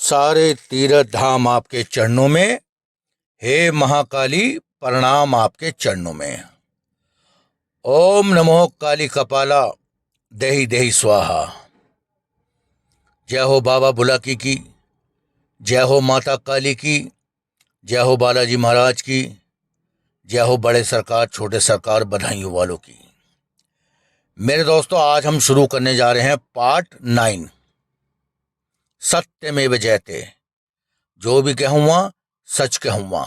सारे तीर्थ धाम आपके चरणों में, हे महाकाली प्रणाम आपके चरणों में। ओम नमो काली कपाला देहि देहि स्वाहा। जय हो बाबा बुलाकी की, जय हो माता काली की, जय हो बालाजी महाराज की, जय हो बड़े सरकार छोटे सरकार बधाइयों वालों की। मेरे दोस्तों, आज हम शुरू करने जा रहे हैं पार्ट 9, सत्यमेव जयते। जो भी कहूँगा सच कहूँगा।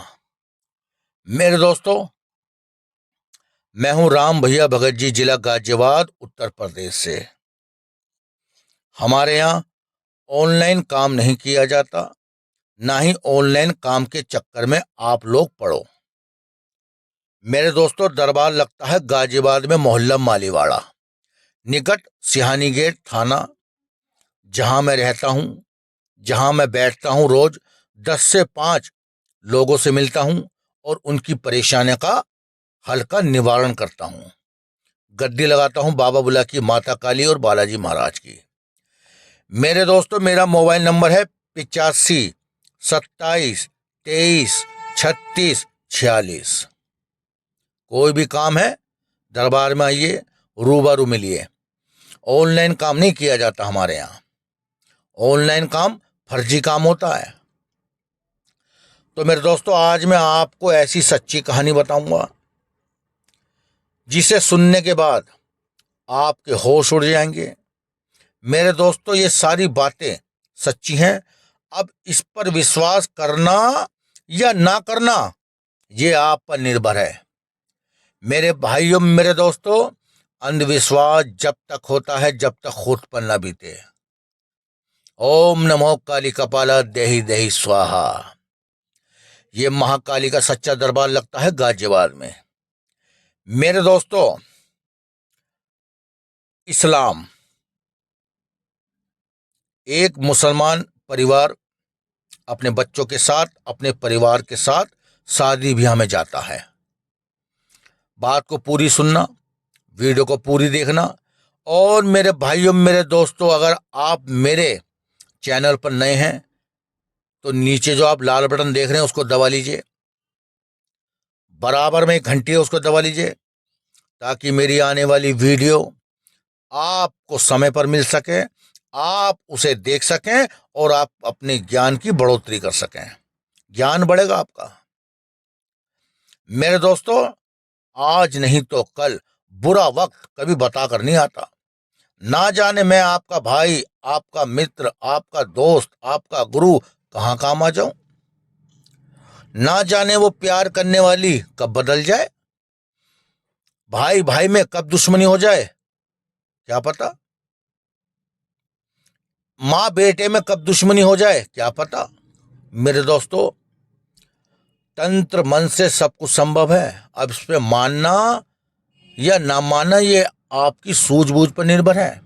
मेरे दोस्तों, मैं हूं राम भैया भगत जी, जिला गाजियाबाद, उत्तर प्रदेश से। हमारे यहाँ ऑनलाइन काम नहीं किया जाता, ना ही ऑनलाइन काम के चक्कर में आप लोग पड़ो। मेरे दोस्तों, दरबार लगता है गाजियाबाद में, मोहल्ला मालीवाड़ा, निकट सिहानी गेट थाना। जहां मैं रहता हूं, जहां मैं बैठता हूं, रोज 10 से 5 लोगों से मिलता हूं और उनकी परेशानियों का हल का निवारण करता हूं। गद्दी लगाता हूं बाबा बुलाकी, माता काली और बालाजी महाराज की। मेरे दोस्तों, मेरा मोबाइल नंबर है 85 27 23 36 46। कोई भी काम है दरबार में आइए, रूबरू मिलिए। ऑनलाइन काम नहीं किया जाता हमारे यहाँ। ऑनलाइन काम फर्जी काम होता है। तो मेरे दोस्तों, आज मैं आपको ऐसी सच्ची कहानी बताऊंगा जिसे सुनने के बाद आपके होश उड़ जाएंगे। मेरे दोस्तों, ये सारी बातें सच्ची हैं। अब इस पर विश्वास करना या ना करना, ये आप पर निर्भर है। मेरे भाइयों, मेरे दोस्तों, अंधविश्वास जब तक होता है जब तक खुद पर न बीते। ओम नमो काली कपाला देहि देहि स्वाहा। ये महाकाली का सच्चा दरबार लगता है गाजियाबाद में। मेरे दोस्तों, इस्लाम, एक मुसलमान परिवार अपने बच्चों के साथ, अपने परिवार के साथ शादी ब्याह में जाता है। बात को पूरी सुनना, वीडियो को पूरी देखना। और मेरे भाइयों, मेरे दोस्तों, अगर आप मेरे चैनल पर नए हैं तो नीचे जो आप लाल बटन देख रहे हैं उसको दबा लीजिए। बराबर में एक घंटी है, उसको दबा लीजिए, ताकि मेरी आने वाली वीडियो आपको समय पर मिल सके, आप उसे देख सकें और आप अपने ज्ञान की बढ़ोतरी कर सकें। ज्ञान बढ़ेगा आपका। मेरे दोस्तों, आज नहीं तो कल बुरा वक्त कभी बताकर नहीं आता। ना जाने मैं आपका भाई, आपका मित्र, आपका दोस्त, आपका गुरु कहाँ काम आ जाऊं। ना जाने वो प्यार करने वाली कब बदल जाए, भाई भाई में कब दुश्मनी हो जाए, क्या पता। माँ बेटे में कब दुश्मनी हो जाए, क्या पता। मेरे दोस्तों, तंत्र मन से सब कुछ संभव है। अब इस पे मानना या ना मानना, ये आपकी सूझबूझ पर निर्भर है।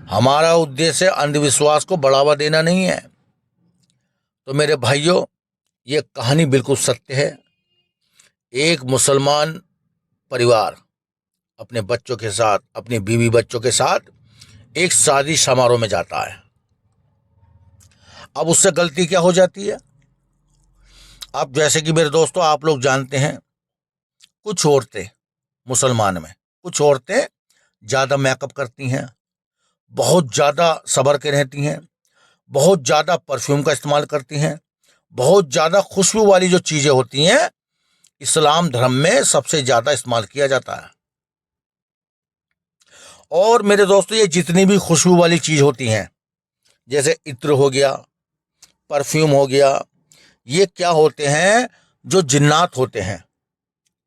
हमारा उद्देश्य अंधविश्वास को बढ़ावा देना नहीं है। तो मेरे भाइयों, ये कहानी बिल्कुल सत्य है। एक मुसलमान परिवार अपने बच्चों के साथ, अपनी बीवी बच्चों के साथ एक शादी समारोह में जाता है। अब उससे गलती क्या हो जाती है। अब जैसे कि मेरे दोस्तों, आप लोग जानते हैं, कुछ औरतें, मुसलमान में कुछ औरतें ज़्यादा मेकअप करती हैं, बहुत ज़्यादा संवर के रहती हैं, बहुत ज़्यादा परफ्यूम का इस्तेमाल करती हैं, बहुत ज़्यादा खुशबू वाली जो चीज़ें होती हैं, इस्लाम धर्म में सबसे ज़्यादा इस्तेमाल किया जाता है। और मेरे दोस्तों, ये जितनी भी खुशबू वाली चीज़ होती हैं, जैसे इत्र हो गया, परफ्यूम हो गया, ये क्या होते हैं, जो जिन्नात होते हैं,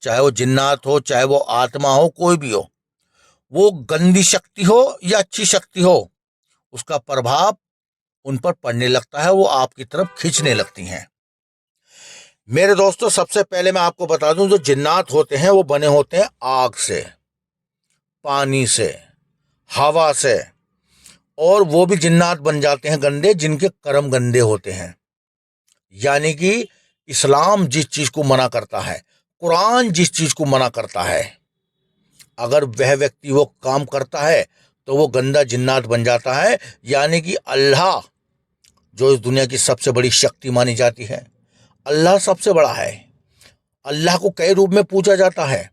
चाहे वो जिन्नात हो, चाहे वो आत्मा हो, कोई भी हो, वो गंदी शक्ति हो या अच्छी शक्ति हो, उसका प्रभाव उन पर पड़ने लगता है, वो आपकी तरफ खींचने लगती हैं। मेरे दोस्तों, सबसे पहले मैं आपको बता दूं, जो जिन्नात होते हैं वो बने होते हैं आग से, पानी से, हवा से। और वो भी जिन्नात बन जाते हैं गंदे जिनके कर्म गंदे होते हैं। यानी कि इस्लाम जिस चीज को मना करता है, कुरान जिस चीज को मना करता है, अगर वह व्यक्ति वो काम करता है तो वो गंदा जिन्नात बन जाता है। यानी कि अल्लाह जो इस दुनिया की सबसे बड़ी शक्ति मानी जाती है। अल्लाह सबसे बड़ा है। अल्लाह को कई रूप में पूजा जाता है।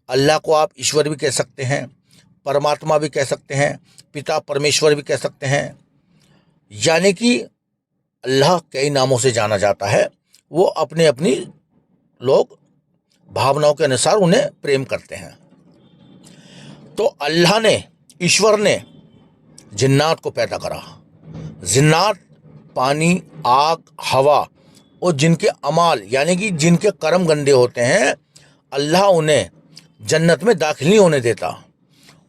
अल्लाह को आप ईश्वर भी कह सकते हैं, परमात्मा भी कह सकते हैं, पिता परमेश्वर भी कह सकते हैं। यानी कि अल्लाह कई नामों से जाना जाता है। वो अपनी अपनी लोग भावनाओं के अनुसार उन्हें प्रेम करते हैं। तो अल्लाह ने, ईश्वर ने जिन्नात को पैदा करा। जिन्नात पानी, आग, हवा और जिनके अमाल यानी कि जिनके कर्म गंदे होते हैं, अल्लाह उन्हें जन्नत में दाखिल नहीं होने देता,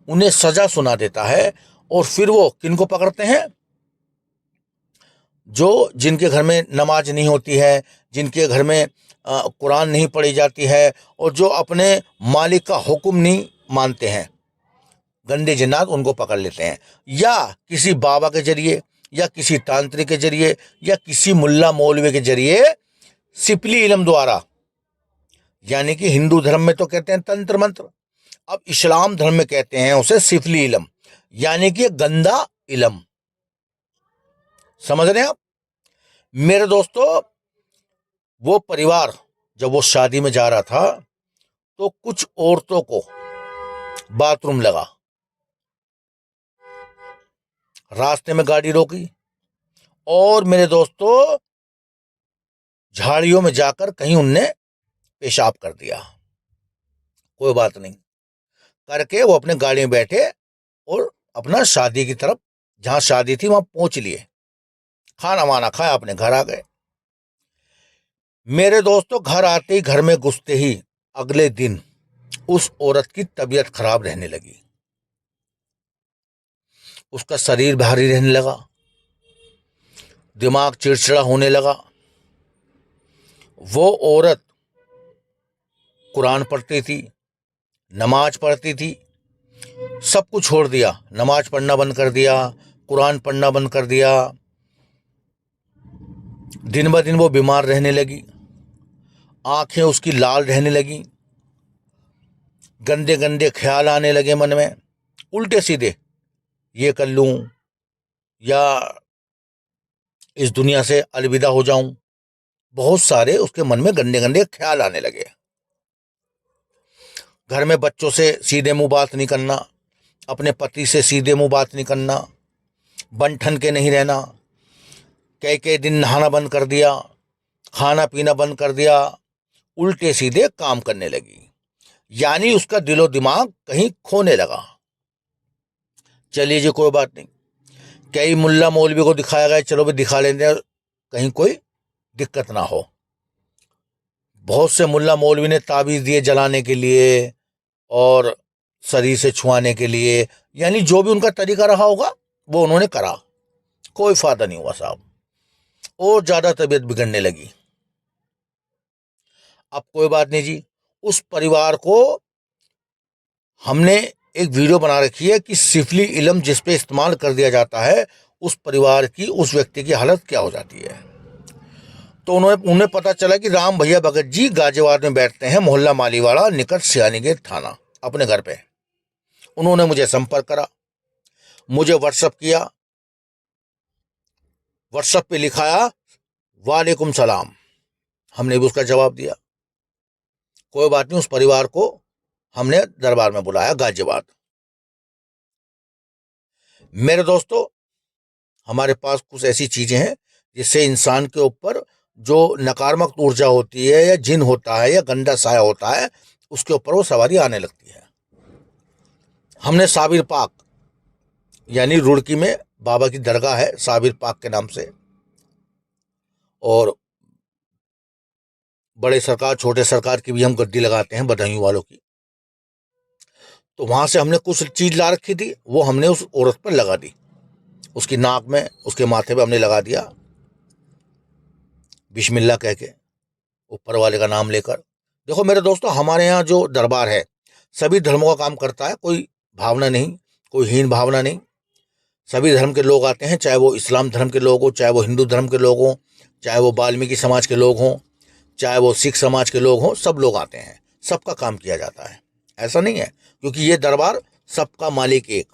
उन्हें सजा सुना देता है। और फिर वो किनको पकड़ते हैं? जो जिनके घर में नमाज नहीं होती है, जिनके घर में कुरान नहीं पढ़ी जाती है और जो अपने मालिक का हुक्म नहीं मानते हैं, गंदे जिन्नात उनको पकड़ लेते हैं। या किसी बाबा के जरिए, या किसी तांत्रिक के जरिए, या किसी मुल्ला मौलवी के जरिए, सिपली इल्म द्वारा, यानी कि हिंदू धर्म में तो कहते हैं तंत्र मंत्र, अब इस्लाम धर्म में कहते हैं उसे सिफली इल्म, यानी कि गंदा इल्म। समझ रहे हैं आप? मेरे दोस्तों, वो परिवार जब वो शादी में जा रहा था तो कुछ औरतों को बाथरूम लगा, रास्ते में गाड़ी रोकी और मेरे दोस्तों झाड़ियों में जाकर कहीं उनने पेशाब कर दिया। कोई बात नहीं करके वो अपने गाड़ी में बैठे और अपना शादी की तरफ, जहां शादी थी वहां पहुंच लिए, खाना वाना खाया, अपने घर आ गए। मेरे दोस्तों, घर आते ही, घर में घुसते ही अगले दिन उस औरत की तबीयत खराब रहने लगी। उसका शरीर भारी रहने लगा, दिमाग चिड़चिड़ा होने लगा। वो औरत कुरान पढ़ती थी, नमाज पढ़ती थी, सब कुछ छोड़ दिया, नमाज पढ़ना बंद कर दिया, कुरान पढ़ना बंद कर दिया। दिन ब दिन वो बीमार रहने लगी, आंखें उसकी लाल रहने लगी, गंदे गंदे ख्याल आने लगे मन में, उल्टे सीधे, ये कर लूं या इस दुनिया से अलविदा हो जाऊं। बहुत सारे उसके मन में गंदे गंदे ख्याल आने लगे। घर में बच्चों से सीधे मुंह बात नहीं करना, अपने पति से सीधे मुंह बात नहीं करना, बन ठन के नहीं रहना, कई कई दिन नहाना बंद कर दिया, खाना पीना बंद कर दिया, उल्टे सीधे काम करने लगी। यानी उसका दिलो दिमाग कहीं खोने लगा। चलिए जी, कोई बात नहीं, कई मुल्ला मौलवी को दिखाया गया, चलो भी दिखा लेंगे, कहीं कोई दिक्कत ना हो। बहुत से मुल्ला मौलवी ने ताबीज़ दिए जलाने के लिए और शरीर से छुआने के लिए, यानी जो भी उनका तरीका रहा होगा वो उन्होंने करा, कोई फायदा नहीं हुआ साहब, और ज़्यादा तबीयत बिगड़ने लगी। अब कोई बात नहीं जी, उस परिवार को हमने एक वीडियो बना रखी है कि सिफली इल्म जिस पे इस्तेमाल कर दिया जाता है, उस परिवार की, उस व्यक्ति की हालत क्या हो जाती है। तो उन्हें पता चला कि राम भैया भगत जी गाजियाबाद में बैठते हैं, मोहल्ला मालीवाड़ा, निकट सियानी गेट थाना, अपने घर पे। उन्होंने मुझे संपर्क करा, मुझे व्हाट्सअप किया, व्हाट्सअप पे लिखाया वालेकुम सलाम, हमने भी उसका जवाब दिया। कोई बात नहीं, उस परिवार को हमने दरबार में बुलाया गाजियाबाद। मेरे दोस्तों, हमारे पास कुछ ऐसी चीजें हैं जिससे इंसान के ऊपर जो नकारात्मक ऊर्जा होती है, या जिन होता है, या गंदा साया होता है, उसके ऊपर वो सवारी आने लगती है। हमने साबिर पाक, यानी रुड़की में बाबा की दरगाह है साबिर पाक के नाम से, और बड़े सरकार छोटे सरकार की भी हम गद्दी लगाते हैं बदायूं वालों की। तो वहां से हमने कुछ चीज ला रखी थी, वो हमने उस औरत पर लगा दी, उसकी नाक में, उसके माथे पे हमने लगा दिया, बिस्मिल्लाह कह के, ऊपर वाले का नाम लेकर। देखो मेरे दोस्तों, हमारे यहाँ जो दरबार है सभी धर्मों का काम करता है, कोई भावना नहीं, कोई हीन भावना नहीं। सभी धर्म के लोग आते हैं, चाहे वो इस्लाम धर्म के लोग हों, चाहे वो हिंदू धर्म के लोग हों, चाहे वो वाल्मीकि समाज के लोग हों, चाहे वो सिख समाज के लोग हों, सब लोग आते हैं, सबका काम किया जाता है। ऐसा नहीं है, क्योंकि ये दरबार सबका मालिक एक,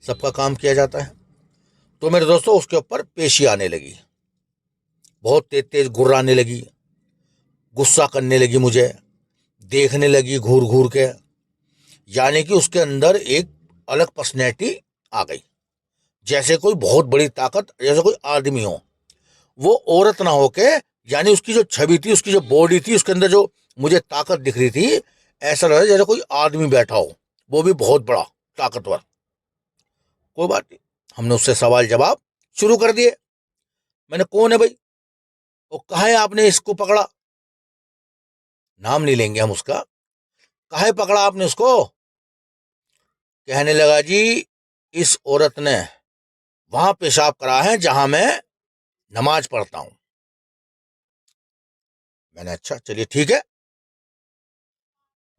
सबका काम किया जाता है। तो मेरे दोस्तों उसके ऊपर पेशी आने लगी, बहुत तेज तेज गुर्राने लगी, गुस्सा करने लगी, मुझे देखने लगी घूर घूर के। यानी कि उसके अंदर एक अलग पर्सनैलिटी आ गई, जैसे कोई बहुत बड़ी ताकत, जैसे कोई आदमी हो, वो औरत ना होके, यानी उसकी जो छवि थी, उसकी जो बॉडी थी, उसके अंदर जो मुझे ताकत दिख रही थी, ऐसा लग रहा जैसे कोई आदमी बैठा हो, वो भी बहुत बड़ा ताकतवर। कोई बात नहीं, हमने उससे सवाल जवाब शुरू कर दिए। मैंने, कौन है भाई, वो कहा है आपने इसको पकड़ा, नाम नहीं लेंगे हम उसका, कहा है पकड़ा आपने उसको। कहने लगा जी, इस औरत ने वहां पेशाब करा है जहां मैं नमाज पढ़ता हूं। मैंने, अच्छा चलिए ठीक है,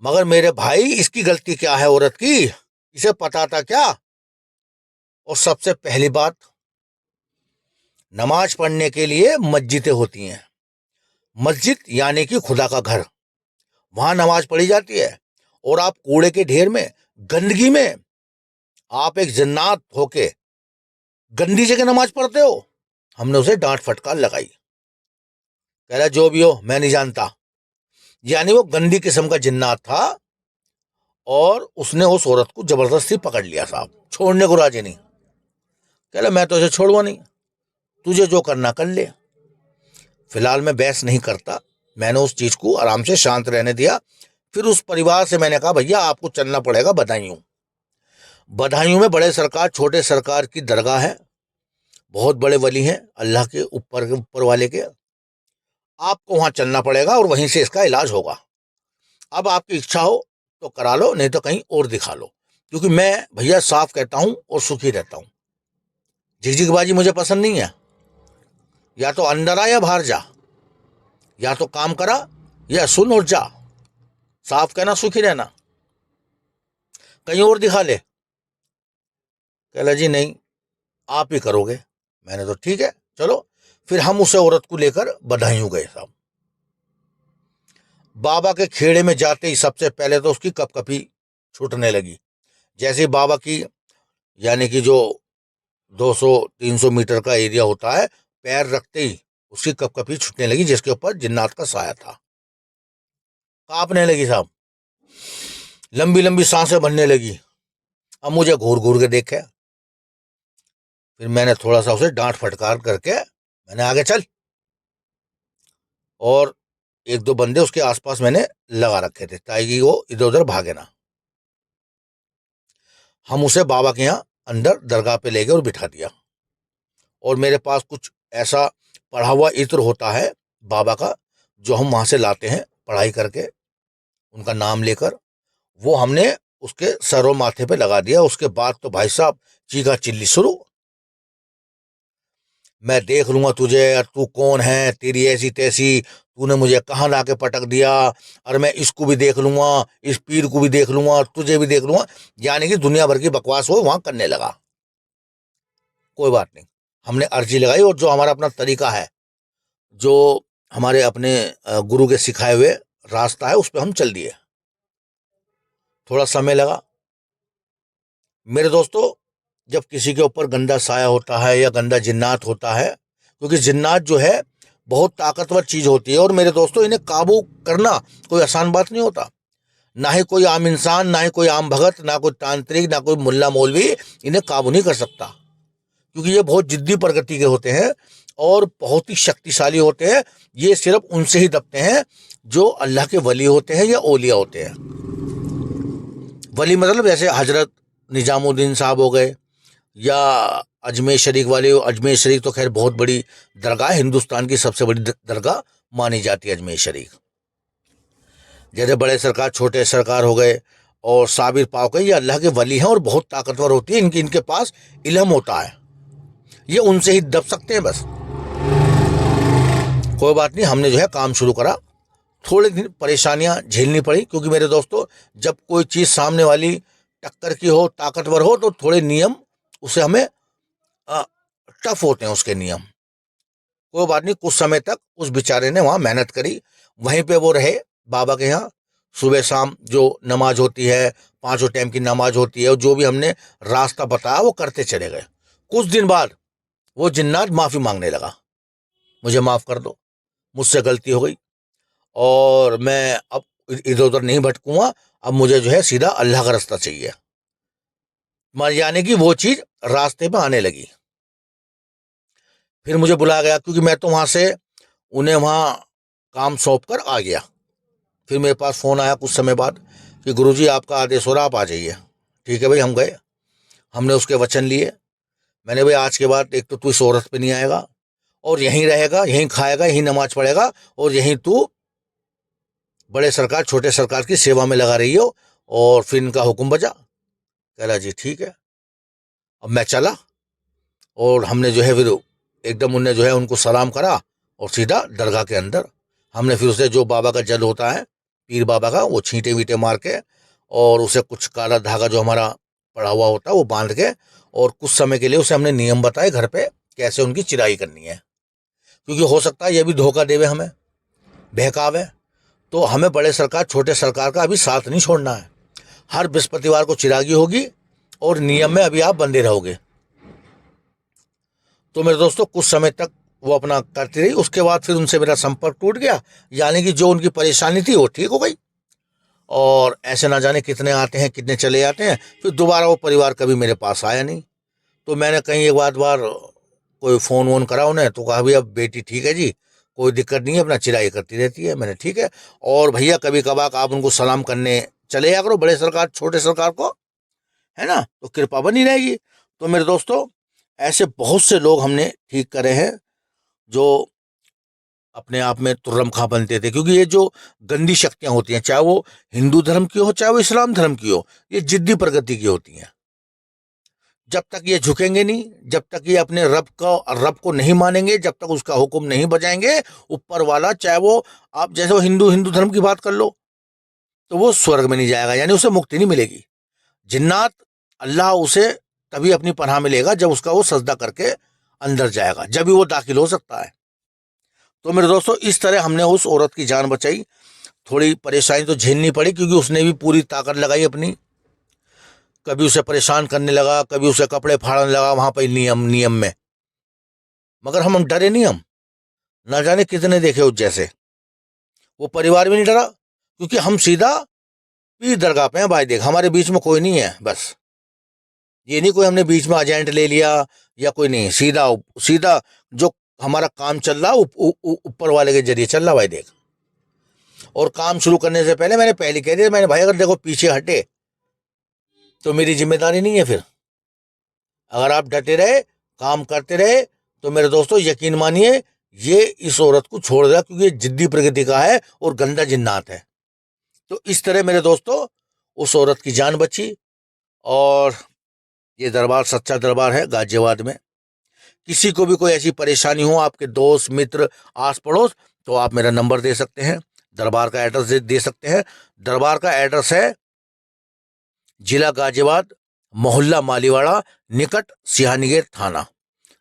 मगर मेरे भाई इसकी गलती क्या है औरत की, इसे पता था क्या? और सबसे पहली बात, नमाज पढ़ने के लिए मस्जिदें होती हैं, मस्जिद यानी कि खुदा का घर, वहां नमाज पढ़ी जाती है। और आप कूड़े के ढेर में, गंदगी में, आप एक जन्नात होके गंदी जगह नमाज पढ़ते हो। हमने उसे डांट फटकार लगाई। कह रहा जो भी हो मैं नहीं जानता। यानी वो गंदी किस्म का जिन्नात था, और उसने उस औरत को जबरदस्ती पकड़ लिया साहब, छोड़ने को राजी नहीं। कह रहा मैं तो इसे छोड़वा नहीं, तुझे जो करना कर ले। फिलहाल मैं बहस नहीं करता, मैंने उस चीज को आराम से शांत रहने दिया। फिर उस परिवार से मैंने कहा, भैया आपको चलना पड़ेगा बदायूं। बदायूं में बड़े सरकार छोटे सरकार की दरगाह है, बहुत बड़े वली हैं अल्लाह के ऊपर वाले के, आपको वहां चलना पड़ेगा और वहीं से इसका इलाज होगा। अब आपकी इच्छा हो तो करा लो, नहीं तो कहीं और दिखा लो, क्योंकि मैं भैया साफ कहता हूं और सुखी रहता हूं। झिकझिकबाजी मुझे पसंद नहीं है। या तो अंदर आ या बाहर जा, या तो काम करा या सुन और जा। साफ कहना, सुखी रहना, कहीं और दिखा ले। कहला जी नहीं, आप ही करोगे। मैंने तो ठीक है चलो। फिर हम उसे औरत को लेकर बदायूं गए साहब। बाबा के खेड़े में जाते ही सबसे पहले तो उसकी कपकपी छूटने लगी। जैसे बाबा की, यानी कि जो 200-300 मीटर का एरिया होता है, पैर रखते ही उसकी कपकपी छूटने लगी, जिसके ऊपर जिन्नात का साया था। कांपने लगी साहब, लंबी लंबी सांसें भरने लगी। अब मुझे घूर घूर के देखे। फिर मैंने थोड़ा सा उसे डांट फटकार करके मैंने, आगे चल। और एक दो बंदे उसके आसपास मैंने लगा रखे थे ताकि वो इधर उधर भागे ना। हम उसे बाबा के यहाँ अंदर दरगाह पे ले गए और बिठा दिया। और मेरे पास कुछ ऐसा पढ़ा हुआ इत्र होता है बाबा का, जो हम वहां से लाते हैं पढ़ाई करके, उनका नाम लेकर, वो हमने उसके सरों माथे पे लगा दिया। उसके बाद तो भाई साहब चीखा चिल्ली शुरू। मैं देख लूंगा तुझे, और तू कौन है, तेरी ऐसी तैसी, तूने मुझे कहाँ ला के पटक दिया, और मैं इसको भी देख लूंगा, इस पीर को भी देख लूंगा, तुझे भी देख लूंगा। यानी कि दुनिया भर की बकवास वो वहां करने लगा। कोई बात नहीं, हमने अर्जी लगाई, और जो हमारा अपना तरीका है, जो हमारे अपने गुरु के सिखाए हुए रास्ता है, उस पर हम चल दिए। थोड़ा समय लगा मेरे दोस्तों। जब किसी के ऊपर गंदा साया होता है या गंदा जिन्नात होता है, क्योंकि जिन्नात जो है बहुत ताकतवर चीज होती है, और मेरे दोस्तों इन्हें काबू करना कोई आसान बात नहीं होता। ना ही कोई आम इंसान, ना ही कोई आम भगत, ना कोई तांत्रिक, ना कोई मुल्ला मौलवी इन्हें काबू नहीं कर सकता, क्योंकि ये बहुत जिद्दी प्रकृति के होते हैं और बहुत ही शक्तिशाली होते हैं। ये सिर्फ उनसे ही दबते हैं जो अल्लाह के वली होते हैं या औलिया होते हैं। वली मतलब जैसे हजरत निजामुद्दीन साहब हो गए, या अजमेर शरीफ वाले। अजमेर शरीफ तो खैर बहुत बड़ी दरगाह, हिंदुस्तान की सबसे बड़ी दरगाह मानी जाती है अजमेर शरीफ। जैसे बड़े सरकार छोटे सरकार हो गए, और साबिर पाव, ये अल्लाह के वली हैं और बहुत ताकतवर होती है। इनके पास इल्म होता है, ये उनसे ही दब सकते हैं बस। कोई बात नहीं, हमने जो है काम शुरू करा। थोड़े दिन परेशानियां झेलनी पड़ी, क्योंकि मेरे दोस्तों जब कोई चीज़ सामने वाली टक्कर की हो, ताकतवर हो, तो थोड़े नियम उसे हमें टफ होते हैं उसके नियम। कोई बात नहीं, कुछ समय तक उस बेचारे ने वहाँ मेहनत करी, वहीं पे वो रहे बाबा के यहाँ। सुबह शाम जो नमाज होती है, 5 टाइम की नमाज होती है, और जो भी हमने रास्ता बताया वो करते चले गए। कुछ दिन बाद वो जिन्नात माफ़ी मांगने लगा, मुझे माफ़ कर दो, मुझसे गलती हो गई और मैं अब इधर उधर नहीं भटकूंगा, अब मुझे जो है सीधा अल्लाह का रास्ता चाहिए। यानी कि वो चीज़ रास्ते पे आने लगी। फिर मुझे बुलाया गया क्योंकि मैं तो वहाँ से उन्हें वहाँ काम सौंप कर आ गया। फिर मेरे पास फ़ोन आया कुछ समय बाद कि गुरुजी आपका आदेश हो रहा, आप आ जाइए। ठीक है भाई, हम गए, हमने उसके वचन लिए। मैंने भाई आज के बाद एक तो तू इस औरत पे नहीं आएगा और यहीं रहेगा, यहीं खाएगा, यहीं नमाज पढ़ेगा और यहीं तू बड़े सरकार छोटे सरकार की सेवा में लगा रही हो। और फिर इनका हुक्म बजा। कह रहा जी ठीक है। अब मैं चला और हमने जो है फिर एकदम उनने जो है उनको सलाम करा और सीधा दरगाह के अंदर हमने फिर उसे जो बाबा का जल होता है, पीर बाबा का, वो छींटे वींटे मार के और उसे कुछ काला धागा जो हमारा पड़ा हुआ होता है वो बांध के और कुछ समय के लिए उसे हमने नियम बताए घर पे कैसे उनकी चिराई करनी है, क्योंकि हो सकता है ये भी धोखा देवे, हमें बहकावे। तो हमें बड़े सरकार छोटे सरकार का अभी साथ नहीं छोड़ना है। हर बृहस्पतिवार को चिरागी होगी और नियम में अभी आप बंधे रहोगे। तो मेरे दोस्तों कुछ समय तक वो अपना करती रही। उसके बाद फिर उनसे मेरा संपर्क टूट गया, यानी कि जो उनकी परेशानी थी वो ठीक हो गई। और ऐसे ना जाने कितने आते हैं कितने चले जाते हैं, फिर दोबारा वो परिवार कभी मेरे पास आया नहीं। तो मैंने कहीं एक बार कोई फ़ोन वोन करा उन्हें तो कहा भैया बेटी ठीक है जी, कोई दिक्कत नहीं है, अपना चिराई करती रहती है। मैंने ठीक है, और भैया कभी कभार आप उनको सलाम करने चले जा करो, बड़े सरकार छोटे सरकार को, है ना, तो कृपा बनी रहेगी। तो मेरे दोस्तों ऐसे बहुत से लोग हमने ठीक करे हैं जो अपने आप में तुर्रम खां बनते थे, क्योंकि ये जो गंदी शक्तियां होती हैं, चाहे वो हिंदू धर्म की हो चाहे वो इस्लाम धर्म की हो, ये जिद्दी प्रगति की होती हैं। जब तक ये झुकेंगे नहीं, जब तक ये अपने रब को नहीं मानेंगे, जब तक उसका हुक्म नहीं बजाएंगे, ऊपर वाला चाहे वो आप जैसे वो हिंदू हिंदू धर्म की बात कर लो, तो वो स्वर्ग में नहीं जाएगा, यानी उसे मुक्ति नहीं मिलेगी। जिन्नात अल्लाह उसे तभी अपनी पनाह में लेगा जब उसका वो सजदा करके अंदर जाएगा, जब भी वो दाखिल हो सकता है। तो मेरे दोस्तों इस तरह हमने उस औरत की जान बचाई। थोड़ी परेशानी तो झेलनी पड़ी क्योंकि उसने भी पूरी ताकत लगाई अपनी, कभी उसे परेशान करने लगा, कभी उसे कपड़े फाड़ने लगा वहां पर नियम नियम में, मगर हम डरे नहीं। हम ना जाने कितने देखे उस जैसे, वो परिवार भी नहीं डरा क्योंकि हम सीधा पीर दरगाह पे हैं भाई, देख हमारे बीच में कोई नहीं है। बस ये नहीं कोई हमने बीच में एजेंट ले लिया या कोई नहीं, सीधा सीधा जो हमारा काम चल रहा ऊपर वाले के जरिए चल रहा भाई देख। और काम शुरू करने से पहले मैंने पहले कह दिया, मैंने भाई अगर देखो पीछे हटे तो मेरी जिम्मेदारी नहीं है। फिर अगर आप डटे रहे काम करते रहे तो मेरे दोस्तों यकीन मानिए ये इस औरत को छोड़ देगा, क्योंकि ये जिद्दी प्रकृति का है और गंदा जिन्नात है। तो इस तरह मेरे दोस्तों उस औरत की जान बची। और ये दरबार सच्चा दरबार है गाजियाबाद में। किसी को भी कोई ऐसी परेशानी हो, आपके दोस्त मित्र आस पड़ोस, तो आप मेरा नंबर दे सकते हैं, दरबार का एड्रेस दे सकते हैं। दरबार का एड्रेस है जिला गाजियाबाद, मोहल्ला मालीवाड़ा, निकट सिहानीगेट थाना।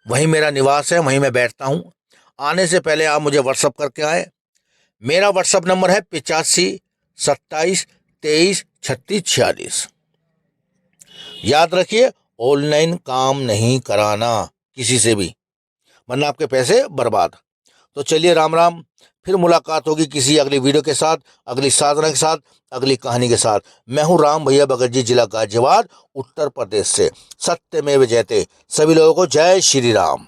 वहीं मेरा निवास है, वहीं मैं बैठता हूँ। आने से पहले आप मुझे व्हाट्सअप करके आए। मेरा व्हाट्सअप नंबर है 85 27 23 36 46। याद रखिए, ऑनलाइन काम नहीं कराना किसी से भी, वरना आपके पैसे बर्बाद। तो चलिए राम राम, फिर मुलाकात होगी किसी अगली वीडियो के साथ, अगली साधना के साथ, अगली कहानी के साथ। मैं हूँ राम भैया भगत जी, जिला गाजियाबाद, उत्तर प्रदेश से। सत्यमेव जयते। सभी लोगों को जय श्री राम।